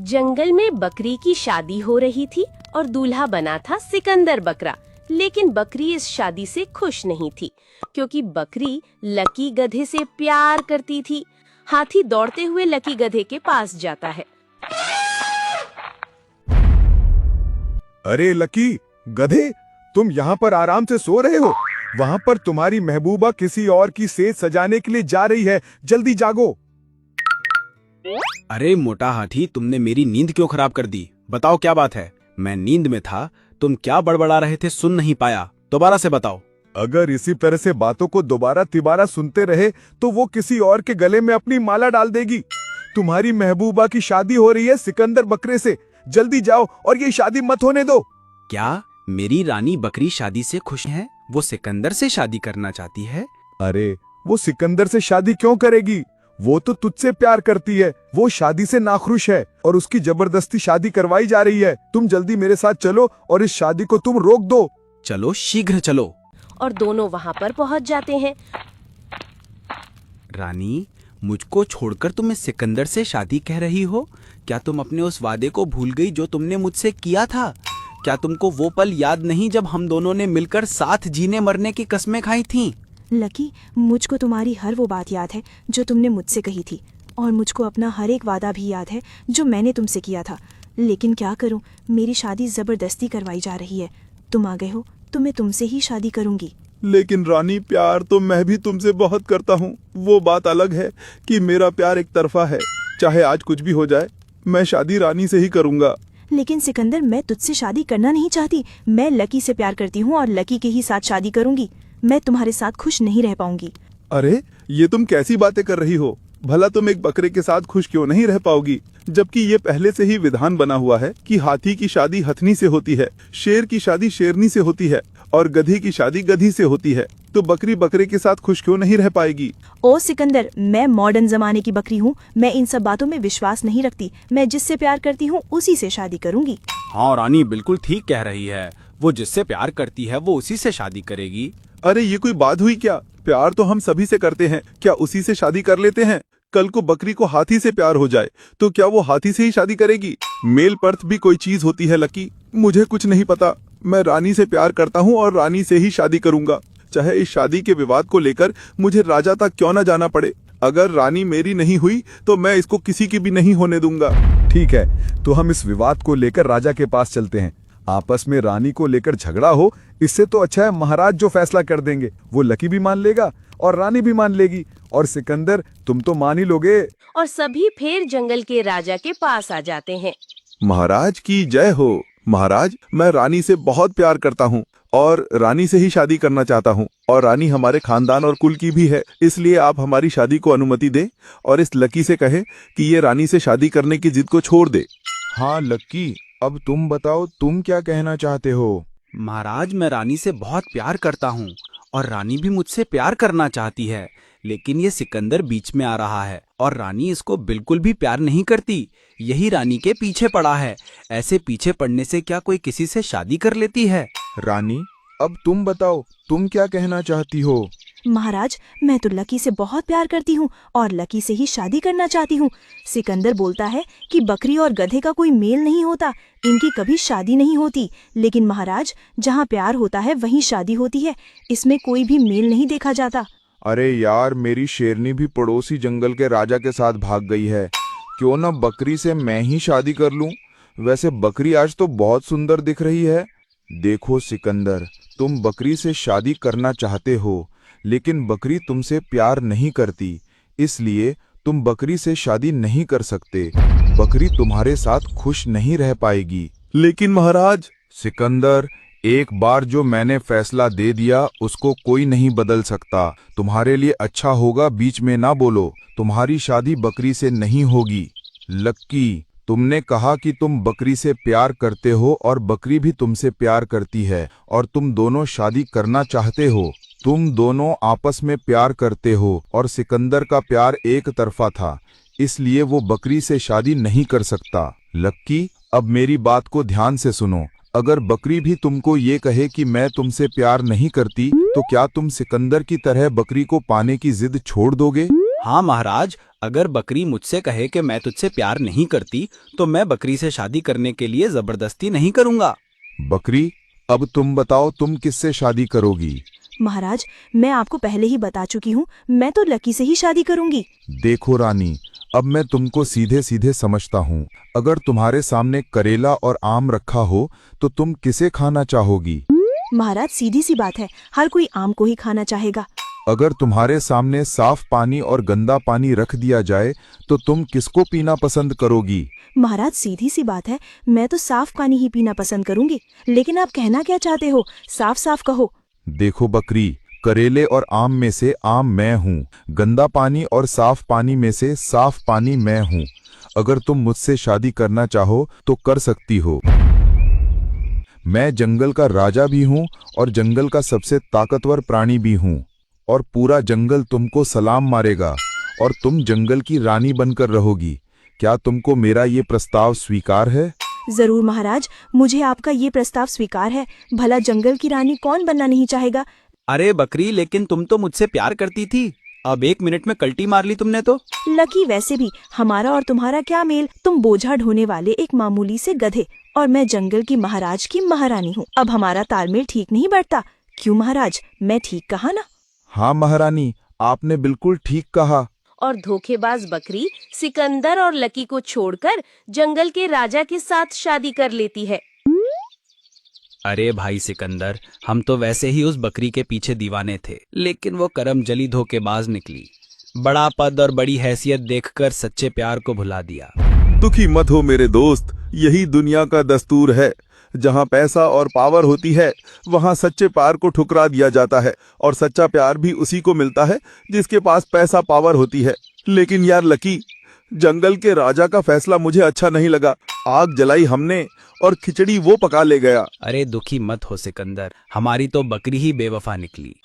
जंगल में बकरी की शादी हो रही थी और दूल्हा बना था सिकंदर बकरा। लेकिन बकरी इस शादी से खुश नहीं थी, क्योंकि बकरी लकी गधे से प्यार करती थी। हाथी दौड़ते हुए लकी गधे के पास जाता है। अरे लकी गधे, तुम यहाँ पर आराम से सो रहे हो? वहाँ पर तुम्हारी महबूबा किसी और की सेज सजाने के लिए जा रही है, जल्दी जागो। अरे मोटा हाथी, तुमने मेरी नींद क्यों खराब कर दी? बताओ क्या बात है? मैं नींद में था, तुम क्या बड़बड़ा रहे थे, सुन नहीं पाया। दोबारा से बताओ। अगर इसी तरह से बातों को दोबारा तिबारा सुनते रहे तो वो किसी और के गले में अपनी माला डाल देगी। तुम्हारी महबूबा की शादी हो रही है सिकंदर बकरे से, जल्दी जाओ और ये शादी मत होने दो। क्या मेरी रानी बकरी शादी से खुश है? वो सिकंदर से शादी करना चाहती है? अरे वो सिकंदर से शादी क्यों करेगी? वो तो तुझसे प्यार करती है। वो शादी से नाखुश है और उसकी जबरदस्ती शादी करवाई जा रही है। तुम जल्दी मेरे साथ चलो और इस शादी को तुम रोक दो। चलो, शीघ्र चलो। और दोनों वहाँ पर पहुँच जाते हैं। रानी, मुझको छोड़कर तुम इस सिकंदर से शादी कह रही हो? क्या तुम अपने उस वादे को भूल गई जो तुमने मुझसे किया था? क्या तुमको वो पल याद नहीं जब हम दोनों ने मिलकर साथ जीने मरने की कस्में खाई थीं? लकी, मुझको तुम्हारी हर वो बात याद है जो तुमने मुझसे कही थी, और मुझको अपना हर एक वादा भी याद है जो मैंने तुमसे किया था। लेकिन क्या करूं, मेरी शादी जबरदस्ती करवाई जा रही है। तुम आ गए हो तो मैं तुमसे ही शादी करूंगी। लेकिन रानी, प्यार तो मैं भी तुमसे बहुत करता हूँ। वो बात अलग है कि मेरा प्यार एक तरफा है। चाहे आज कुछ भी हो जाए, मैं शादी रानी से ही करूँगा। लेकिन सिकंदर, मैं तुझसे शादी करना नहीं चाहती। मैं लकी से प्यार करती हूँ और लकी के ही साथ शादी करूंगी। मैं तुम्हारे साथ खुश नहीं रह पाऊंगी। अरे ये तुम कैसी बातें कर रही हो? भला तुम एक बकरे के साथ खुश क्यों नहीं रह पाओगी, जबकि ये पहले से ही विधान बना हुआ है कि हाथी की शादी हथनी से होती है, शेर की शादी शेरनी से होती है और गधी की शादी गधी से होती है। तो बकरी बकरे के साथ खुश क्यों नहीं रह पाएगी? ओ सिकंदर, मैं मॉडर्न जमाने की बकरी हूँ। मैं इन सब बातों में विश्वास नहीं रखती। मैं जिससे प्यार करती हूँ उसी से शादी करूंगी। हाँ रानी, बिल्कुल ठीक कह रही है। वो जिससे प्यार करती है वो उसी से शादी करेगी। अरे ये कोई बात हुई क्या? प्यार तो हम सभी से करते हैं, क्या उसी से शादी कर लेते हैं? कल को बकरी को हाथी से प्यार हो जाए तो क्या वो हाथी से ही शादी करेगी? मेल पर्थ भी कोई चीज होती है लकी। मुझे कुछ नहीं पता। मैं रानी से प्यार करता हूँ और रानी से ही शादी करूंगा, चाहे इस शादी के विवाद को लेकर मुझे राजा तक क्यों न जाना पड़े। अगर रानी मेरी नहीं हुई तो मैं इसको किसी की भी नहीं होने दूंगा। ठीक है, तो हम इस विवाद को लेकर राजा के पास चलते हैं। आपस में रानी को लेकर झगड़ा हो, इससे तो अच्छा है महाराज जो फैसला कर देंगे। वो लकी भी मान लेगा और रानी भी मान लेगी, और सिकंदर तुम तो मान ही लोगे। और सभी फिर जंगल के राजा के पास आ जाते हैं। महाराज की जय हो। महाराज, मैं रानी से बहुत प्यार करता हूँ और रानी से ही शादी करना चाहता हूँ, और रानी हमारे खानदान और कुल की भी है। इसलिए आप हमारी शादी को अनुमति दें और इस लकी से कहें कि ये रानी से शादी करने की जिद को छोड़ दे। हाँ लकी, अब तुम बताओ, तुम क्या कहना चाहते हो? महाराज, मैं रानी से बहुत प्यार करता हूँ और रानी भी मुझसे प्यार करना चाहती है, लेकिन ये सिकंदर बीच में आ रहा है और रानी इसको बिल्कुल भी प्यार नहीं करती। यही रानी के पीछे पड़ा है। ऐसे पीछे पड़ने से क्या कोई किसी से शादी कर लेती है? रानी, अब तुम बताओ, तुम क्या कहना चाहती हो? महाराज, मैं तो लकी से बहुत प्यार करती हूँ और लकी से ही शादी करना चाहती हूँ। सिकंदर बोलता है कि बकरी और गधे का कोई मेल नहीं होता, इनकी कभी शादी नहीं होती। लेकिन महाराज, जहाँ प्यार होता है वहीं शादी होती है। इसमें कोई भी मेल नहीं देखा जाता। अरे यार, मेरी शेरनी भी पड़ोसी जंगल के राजा के साथ भाग गई है। क्यों न बकरी से मैं ही शादी कर लूं? वैसे बकरी आज तो बहुत सुंदर दिख रही है। देखो सिकंदर, तुम बकरी से शादी करना चाहते हो, लेकिन बकरी तुमसे प्यार नहीं करती, इसलिए तुम बकरी से शादी नहीं कर सकते। बकरी तुम्हारे साथ खुश नहीं रह पाएगी। लेकिन महाराज। सिकंदर, एक बार जो मैंने फैसला दे दिया उसको कोई नहीं बदल सकता। तुम्हारे लिए अच्छा होगा बीच में ना बोलो। तुम्हारी शादी बकरी से नहीं होगी। लक्की, तुमने कहा कि तुम बकरी से प्यार करते हो और बकरी भी तुमसे प्यार करती है और तुम दोनों शादी करना चाहते हो। तुम दोनों आपस में प्यार करते हो और सिकंदर का प्यार एक तरफा था, इसलिए वो बकरी से शादी नहीं कर सकता। लक्की, अब मेरी बात को ध्यान से सुनो। अगर बकरी भी तुमको ये कहे कि मैं तुमसे प्यार नहीं करती, तो क्या तुम सिकंदर की तरह बकरी को पाने की जिद छोड़ दोगे? हाँ महाराज, अगर बकरी मुझसे कहे कि मैं तुझसे प्यार नहीं करती तो मैं बकरी से शादी करने के लिए जबरदस्ती नहीं करूंगा। बकरी, अब तुम बताओ तुम किससे शादी करोगी? महाराज, मैं आपको पहले ही बता चुकी हूँ, मैं तो लकी से ही शादी करूंगी। देखो रानी, अब मैं तुमको सीधे सीधे समझता हूँ। अगर तुम्हारे सामने करेला और आम रखा हो तो तुम किसे खाना चाहोगी? महाराज, सीधी सी बात है, हर कोई आम को ही खाना चाहेगा। अगर तुम्हारे सामने साफ पानी और गंदा पानी रख दिया जाए तो तुम किसको पीना पसंद करोगी? महाराज, सीधी सी बात है, मैं तो साफ पानी ही पीना पसंद करूंगी। लेकिन आप कहना क्या चाहते हो, साफ साफ कहो। देखो बकरी, करेले और आम में से आम मैं हूँ, गंदा पानी और साफ पानी में से साफ पानी मैं हूँ। अगर तुम मुझसे शादी करना चाहो तो कर सकती हो। मैं जंगल का राजा भी हूँ और जंगल का सबसे ताकतवर प्राणी भी हूँ, और पूरा जंगल तुमको सलाम मारेगा और तुम जंगल की रानी बनकर रहोगी। क्या तुमको मेरा ये प्रस्ताव स्वीकार है? जरूर महाराज, मुझे आपका ये प्रस्ताव स्वीकार है। भला जंगल की रानी कौन बनना नहीं चाहेगा। अरे बकरी, लेकिन तुम तो मुझसे प्यार करती थी, अब 1 मिनट में कल्टी मार ली तुमने तो। लकी, वैसे भी हमारा और तुम्हारा क्या मेल। तुम बोझा ढोने वाले एक मामूली से गधे और मैं जंगल की महाराज की महारानी हूँ। अब हमारा तालमेल ठीक नहीं बैठता। क्यों महाराज, मैं ठीक कहा ना? हाँ महारानी, आपने बिल्कुल ठीक कहा। और धोखेबाज बकरी सिकंदर और लकी को छोड़कर जंगल के राजा के साथ शादी कर लेती है। अरे भाई सिकंदर, हम तो वैसे ही उस बकरी के पीछे दीवाने थे, लेकिन वो करमजली धोखेबाज निकली। बड़ा पद और बड़ी हैसियत देखकर सच्चे प्यार को भुला दिया। दुखी मत हो मेरे दोस्त, यही दुनिया का दस्तूर है। जहाँ पैसा और पावर होती है वहाँ सच्चे प्यार को ठुकरा दिया जाता है, और सच्चा प्यार भी उसी को मिलता है जिसके पास पैसा पावर होती है। लेकिन यार लकी, जंगल के राजा का फैसला मुझे अच्छा नहीं लगा। आग जलाई हमने और खिचड़ी वो पका ले गया। अरे दुखी मत हो सिकंदर, हमारी तो बकरी ही बेवफा निकली।